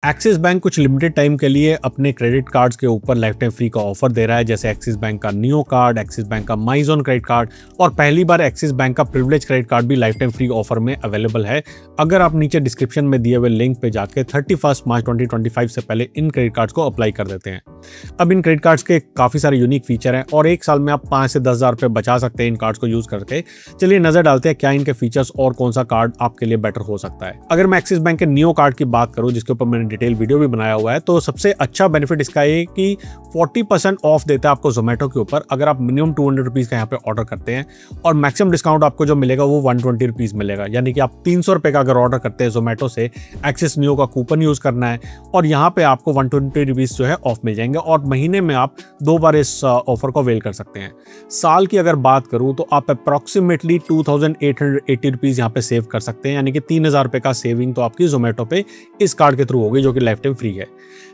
Axis bank कुछ limited time के लिए अपने क्रेडिट कार्ड्स के ऊपर लाइफ टाइम फ्री का ऑफर दे रहा है, जैसे एक्सिस बैंक का नियो कार्ड, एक्सिस बैंक का माई ज़ोन क्रेडिट कार्ड और पहली बार एक्सिस बैंक का प्रिविलेज क्रेडिट कार्ड भी लाइफ टाइम फ्री ऑफर में अवेलेबल है। अगर आप नीचे डिस्क्रिप्शन में दिए हुए लिंक पे जाके 31 मार्च 2025 से पहले इन क्रेडिट कार्ड्स को अप्लाई कर देते हैं। अब इन क्रेडिट कार्ड्स के काफ़ी सारे यूनिक फीचर हैं और एक साल में आप 5 से 10 हज़ार रुपये बचा सकते हैं इन कार्ड्स को यूज़ करके। चलिए नज़र डालते हैं क्या इनके फीचर्स और कौन सा कार्ड आपके लिए बेटर हो सकता है। अगर मैं एक्सिस बैंक के नियो कार्ड की बात करूँ, जिसके ऊपर मैंने डिटेल वीडियो भी बनाया हुआ है, तो सबसे अच्छा बेनिफिट इसका है कि 40% ऑफ देता है आपको जोमेटो के ऊपर अगर आप मिनिमम 200 रुपीज़ का यहाँ पे ऑर्डर करते हैं, और मैक्सिमम डिस्काउंट आपको जो मिलेगा वो 120 रुपीज़ मिलेगा। यानी कि आप 300 रुपये का अगर ऑर्डर करते हैं जोमेटो से, एक्सिस नियो का कूपन यूज़ करना है और यहाँ पे आपको 120 रुपीज़ जो है ऑफ मिल जाएंगे और महीने में आप 2 बार इस ऑफर को अवेल कर सकते हैं। साल की अगर बात करूँ तो आप अप्रॉक्सीमेटली 2880 रुपीज़ यहाँ पे सेव कर सकते हैं, यानी कि 3000 रुपये का सेविंग तो आपकी जोमेटो पे इस कार्ड के थ्रू होगी, जो कि लाइफ टाइम फ्री है।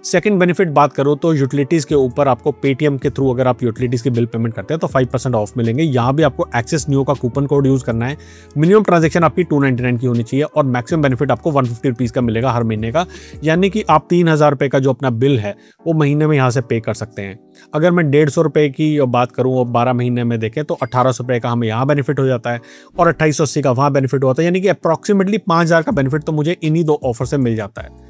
सेकंड बेनिफिट बात करो तो यूटिलिटीज़ के ऊपर आपको पेटीएम के थ्रू अगर आप यूटिलिटीज़ के बिल पेमेंट करते हैं तो 5% ऑफ मिलेंगे। यहाँ भी आपको एक्सिस नियो का कूपन कोड यूज़ करना है। मिनिमम ट्रांजैक्शन आपकी 299 की होनी चाहिए और मैक्सिमम बेनिफिट आपको 150 रुपीज़ का मिलेगा हर महीने का, यानी कि आप 3000 रुपये का जो अपना बिल है वो महीने में यहाँ से पे कर सकते हैं। अगर मैं 150 रुपये की बात करूँ और 12 महीने में देखें तो 1800 रुपये का हमें यहाँ बेनिफिट हो जाता है और 2880 का वहाँ बेनिफिट होता है, यानी कि अप्रॉक्सीमेटली 5000 का बेनिफिट तो मुझे इन्हीं दो ऑफर से मिल जाता है।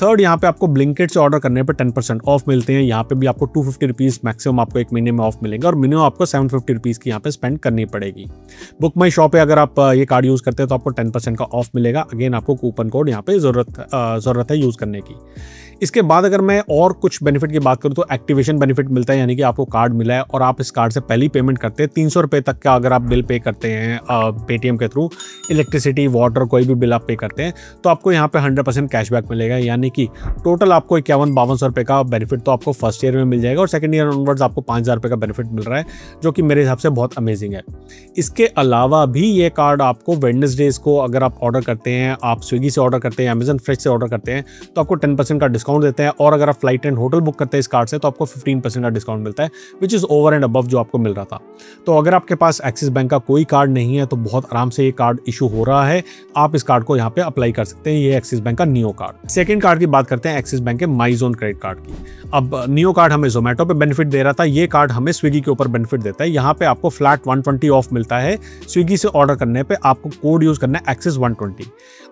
थर्ड, यहाँ पे आपको ब्लिंकिट से ऑर्डर करने पे 10% ऑफ मिलते हैं। यहाँ पे भी आपको 250 रुपीज़ मैक्सिमम आपको एक महीने में ऑफ मिलेंगे और मिनिमम आपको 750 रुपीज़ की यहाँ पे स्पेंड करनी पड़ेगी। बुक माई शॉप पे अगर आप ये कार्ड यूज़ करते हैं तो आपको 10% का ऑफ मिलेगा। अगेन आपको कूपन कोड यहाँ पे ज़रूरत है यूज़ करने की। इसके बाद अगर मैं और कुछ बेनिफिट की बात करूँ तो एक्टिवेशन बेनिफिट मिलता है, यानी कि आपको कार्ड मिला है और आप इस कार्ड से पहले ही पेमेंट करते हैं। 300 रुपये तक का अगर आप बिल पे करते हैं पेटीएम के थ्रू, इलेक्ट्रिसिटी, वाटर, कोई भी बिल आप पे करते हैं तो आपको यहाँ पे 100% कैशबैक मिलेगा, यानी कि टोटल आपको 51-5200 रुपये का बेनिफिट तो आपको फर्स्ट ईयर में मिल जाएगा और सेकंड ईयर ऑनवर्ड्स आपको 5000 रुपये का बेनिफिट मिल रहा है, जो कि मेरे हिसाब से बहुत अमेजिंग है। इसके अलावा भी ये कार्ड आपको वेडनेसडेज को अगर आप ऑर्डर करते हैं, आप स्विगी से ऑर्डर करते हैं, अमेजन फ्रेश से ऑर्डर करते हैं तो आपको 10% का डिस्काउंट देते हैं और अगर आप फ्लाइट एंड होटल बुक करते हैं इस कार्ड से तो आपको 15% का डिस्काउंट मिलता है, which is over and above जो आपको मिल रहा था। तो अगर आपके पास एक्सिस बैंक का कोई कार्ड नहीं है तो बहुत आराम से ये कार्ड इशू हो रहा है, आप इस कार्ड को यहाँ पे अप्लाई कर सकते हैं। ये एक्सिस बैंक का नियो कार्ड। सेकंड कार्ड की बात करते हैं एक्सिस बैंक के माई ज़ोन क्रेडिट कार्ड की। अब नियो कार्ड हमें जोमेटो पे बेनिफिट दे रहा था, ये कार्ड हमें स्विगी के ऊपर बेनिफिट देता है। यहाँ पे आपको फ्लैट 120 ऑफ मिलता है। स्विगी से ऑर्डर करने पे आपको कोड यूज करना है एक्सिस 120।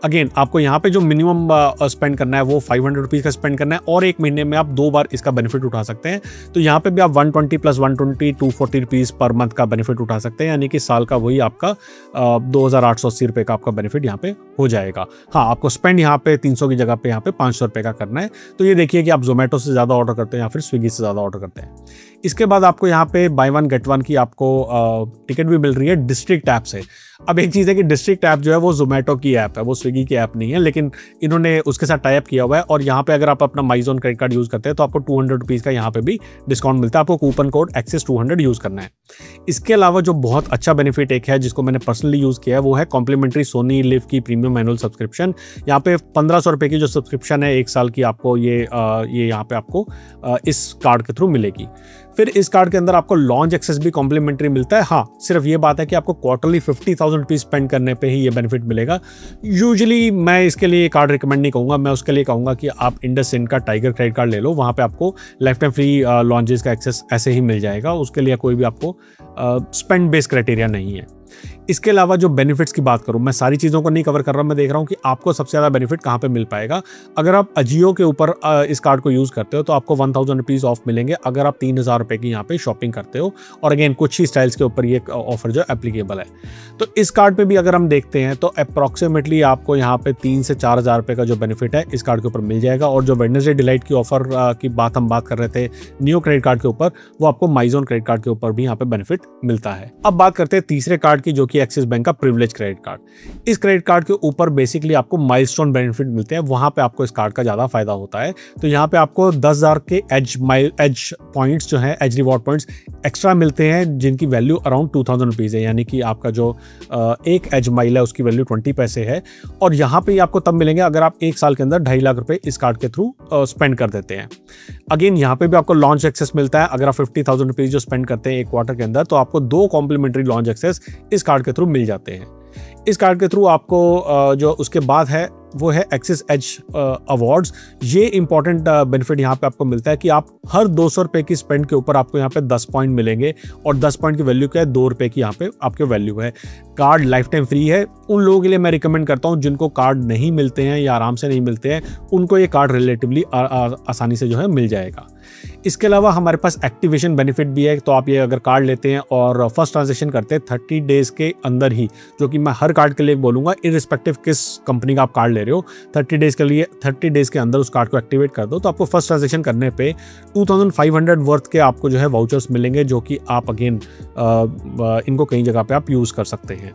अगेन आपको यहाँ पे जो मिनिमम स्पेंड करना है वो 500 रुपीज़ का स्पेंड करना है और एक महीने में आप 2 बार इसका बेनिफिट उठा सकते हैं। तो यहाँ पे भी आप 120 + 120 240 रुपीज़ पर मंथ का बेनिफिट उठा सकते हैं, यानी कि साल का वही आपका 2880 रुपये का आपका बेनिफिट यहाँ पे हो जाएगा। हाँ, आपको स्पेंड यहाँ पे 300 की जगह पे यहाँ पे 500 रुपये का करना है। तो ये देखिए कि आप जोमेटो से ज़्यादा ऑर्डर करते हैं या फिर स्विगी से ज़्यादा ऑर्डर करते हैं। इसके बाद आपको यहाँ पे बाय वन गेट वन की आपको टिकट भी मिल रही है डिस्ट्रिक्ट ऐप से। अब एक चीज़ है कि डिस्ट्रिक्ट ऐप जो है वो जोमेटो की ऐप है, वो स्विगी की ऐप नहीं है, लेकिन इन्होंने उसके साथ टाई अप किया हुआ है और यहाँ पे अगर आप अपना माई ज़ोन क्रेडिट कार्ड यूज़ करते हैं तो आपको 200 रुपीज़ का यहाँ पे भी डिस्काउंट मिलता है। आपको कूपन कोड एक्सिस 200 यूज़ करना है। इसके अलावा जो बहुत अच्छा बेनिफिट एक है जिसको मैंने पर्सनली यूज़ किया है वो है कॉम्प्लीमेंट्री सोनी लिव की प्रीमियम एनुअल सब्सक्रिप्शन। यहाँ पे 1500 रुपये की जो सब्सक्रिप्शन है 1 साल की, आपको ये यहाँ पे आपको इस कार्ड के थ्रू मिलेगी। फिर इस कार्ड के अंदर आपको लॉन्च एक्सेस भी कॉम्प्लीमेंट्री मिलता है। हाँ, सिर्फ ये बात है कि आपको क्वार्टरली 50,000 रुपीज़ स्पेंड करने पे ही ये बेनिफिट मिलेगा। यूजुअली मैं इसके लिए कार्ड रिकमेंड नहीं कहूँगा, मैं उसके लिए कहूँगा कि आप इंडसइंड का टाइगर क्रेडिट कार्ड ले लो, वहाँ पे आपको लाइफ टाइम फ्री लॉन्चेस का एक्सेस ऐसे ही मिल जाएगा। उसके लिए कोई भी आपको स्पेंड बेस्ड क्राइटेरिया नहीं है। इसके अलावा जो बेनिफिट्स की बात करूं, मैं सारी चीज़ों को नहीं कवर कर रहा, मैं देख रहा हूं कि आपको सबसे ज़्यादा बेनिफिट कहां पे मिल पाएगा। अगर आप अजियो के ऊपर इस कार्ड को यूज़ करते हो तो आपको 1000 रुपीज़ ऑफ मिलेंगे अगर आप 3000 रुपये की यहाँ पे शॉपिंग करते हो, और अगेन कुछ ही स्टाइल्स के ऊपर ये ऑफर जो एप्लीकेबल है। तो इस कार्ड पे भी अगर हम देखते हैं तो अप्रॉक्सीमेटली आपको यहाँ पे 3 से 4000 रुपये का जो बेनिफिट है इस कार्ड के ऊपर मिल जाएगा। और जो वेडनेसडे डिलाइट की ऑफर की हम बात कर रहे थे नियो क्रेडिट कार्ड के ऊपर, वो आपको माई ज़ोन क्रेडिट कार्ड के ऊपर भी यहाँ पे बेनिफिट मिलता है। अब बात करते हैं तीसरे कार्ड की, जो कि एक्सिस बैंक का प्रिविलेज क्रेडिट कार्ड। इस क्रेडिट कार्ड के ऊपर बेसिकली आपको माइलस्टोन बेनिफिट मिलते हैं, वहां पे आपको इस कार्ड का ज्यादा फायदा होता है। तो यहाँ पे आपको 10,000 के एज पॉइंट्स जो है, एज रिवॉर्ड पॉइंट्स एक्स्ट्रा मिलते हैं, जिनकी वैल्यू अराउंड 2000 रुपीज़ है, यानी कि आपका जो एक एज माइल है उसकी वैल्यू 20 पैसे है। और यहाँ पे आपको तब मिलेंगे अगर आप 1 साल के अंदर 2.5 लाख रुपए इस कार्ड के थ्रू स्पेंड कर देते हैं। अगेन यहाँ पे भी आपको लॉन्च एक्सेस मिलता है। अगर आप 50,000 रुपीज़ जो स्पेंड करते हैं 1 क्वार्टर के अंदर, तो आपको 2 कॉम्प्लीमेंट्री लॉन्च एक्सेस इस कार्ड के थ्रू मिल जाते हैं। इस कार्ड के थ्रू आपको जो उसके बाद है वो है एक्सिस एज अवार्ड्स। ये इंपॉर्टेंट बेनिफिट यहाँ पे आपको मिलता है कि आप हर 200 रुपये की स्पेंड के ऊपर आपको यहाँ पे 10 पॉइंट मिलेंगे, और 10 पॉइंट की वैल्यू क्या है, 2 रुपये की यहाँ पे आपके वैल्यू है। कार्ड लाइफ टाइम फ्री है। उन लोगों के लिए मैं रिकमेंड करता हूँ जिनको कार्ड नहीं मिलते हैं या आराम से नहीं मिलते हैं, उनको ये कार्ड रिलेटिवली आसानी से जो है मिल जाएगा। इसके अलावा हमारे पास एक्टिवेशन बेनिफिट भी है। तो आप ये अगर कार्ड लेते हैं और फर्स्ट ट्रांजेक्शन करते हैं 30 डेज़ के अंदर ही, जो कि मैं हर कार्ड के लिए बोलूँगा इररिस्पेक्टिव किस कंपनी का आप कार्ड ले रहे हो, 30 डेज़ के अंदर उस कार्ड को एक्टिवेट कर दो, तो आपको फर्स्ट ट्रांजेक्शन करने पे 2500 वर्थ के आपको जो है वाउचर्स मिलेंगे, जो कि आप अगेन इनको कई जगह पे आप यूज़ कर सकते हैं।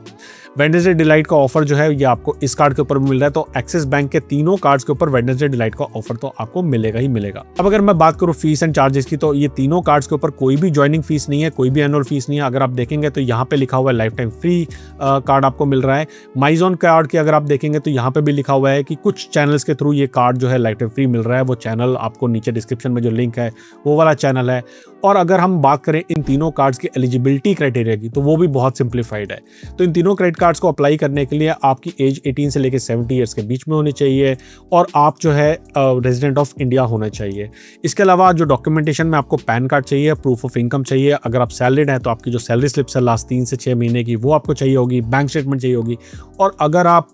वेडनेसडे डिलाइट का ऑफर जो है ये आपको इस कार्ड के ऊपर मिल रहा है। तो एक्सिस बैंक के तीनों कार्ड्स के ऊपर वेडनेसडे डिलाइट का ऑफर तो आपको मिलेगा ही मिलेगा। अब अगर मैं बात करूँ फीस एंड चार्जेस की, तो ये तीनों कार्ड्स के ऊपर कोई भी ज्वाइनिंग फीस नहीं है, कोई भी एनुअल फीस नहीं है। अगर आप देखेंगे तो यहाँ पे लिखा हुआ है लाइफ टाइम फ्री कार्ड आपको मिल रहा है। माइजोन कार्ड की अगर आप देखेंगे तो यहाँ पे भी लिखा हुआ है कि कुछ चैनल्स के थ्रू ये कार्ड जो है लाइफ टाइम फ्री मिल रहा है। वो चैनल आपको नीचे डिस्क्रिप्शन में जो लिंक है वो वाला चैनल है। और अगर हम बात करें इन तीनों कार्ड्स की एलिजिबिलिटी क्राइटेरिया की, तो वो भी बहुत सिंप्लीफाइड है। तो इन तीनों क्रेडिट कार्ड्स को अप्लाई करने के लिए आपकी एज 18 से लेकर 70 ईयर्स के बीच में होनी चाहिए, और आप जो है रेजिडेंट ऑफ इंडिया होना चाहिए। इसके अलावा जो डॉक्यूमेंटेशन में आपको पैन कार्ड चाहिए, प्रूफ ऑफ इनकम चाहिए। अगर आप सैलरीड हैं तो आपकी जो सैलरी स्लिप्स है लास्ट 3 से 6 महीने की, वो आपको चाहिए होगी। बैंक स्टेटमेंट चाहिए होगी। और अगर आप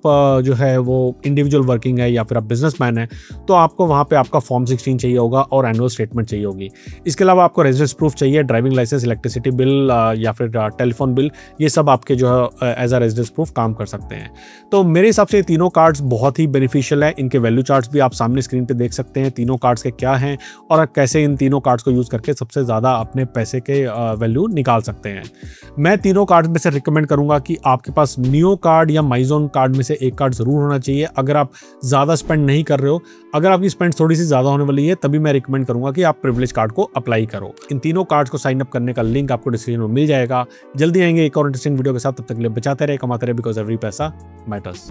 जो है वो इंडिविजुअल वर्किंग है या फिर आप बिजनेसमैन है, तो आपको वहाँ पे आपका फॉर्म 16 चाहिए होगा और एनुअल स्टेटमेंट चाहिए होगी। इसके अलावा आपको रेजिडेंस प्रूफ चाहिए, ड्राइविंग लाइसेंस, इलेक्ट्रिसिटी बिल या फिर टेलीफोन बिल, ये सब आपके जो है एज अ रेजिडेंस प्रूफ काम कर सकते हैं। तो मेरे हिसाब से तीनों कार्ड्स बहुत ही बेनिफिशियल है। इनके वैल्यू चार्ट्स भी आप सामने स्क्रीन पे देख सकते हैं, तीनों कार्ड्स के क्या हैं और कैसे इन तीनों कार्ड्स को यूज़ करके सबसे ज़्यादा अपने पैसे के वैल्यू निकाल सकते हैं। मैं तीनों कार्ड्स में से रिकमेंड करूंगा कि आपके पास नियो कार्ड या माइजोन कार्ड में से एक कार्ड ज़रूर होना चाहिए। अगर आप ज़्यादा स्पेंड नहीं कर रहे हो, अगर आपकी स्पेंड थोड़ी सी ज़्यादा होने वाली है, तभी मैं रिकमेंड करूंगा कि आप प्रिविलेज कार्ड को अप्लाई करो। इन तीनों कार्ड्स को साइन अप करने का लिंक आपको डिस्क्रिप्शन में मिल जाएगा। जल्दी आएंगे एक और इंटरेस्टिंग वीडियो के साथ। तब तक के लिए बचाते रहे, कमाते रहे, बिकॉज एवरी पैसा मैटर्स।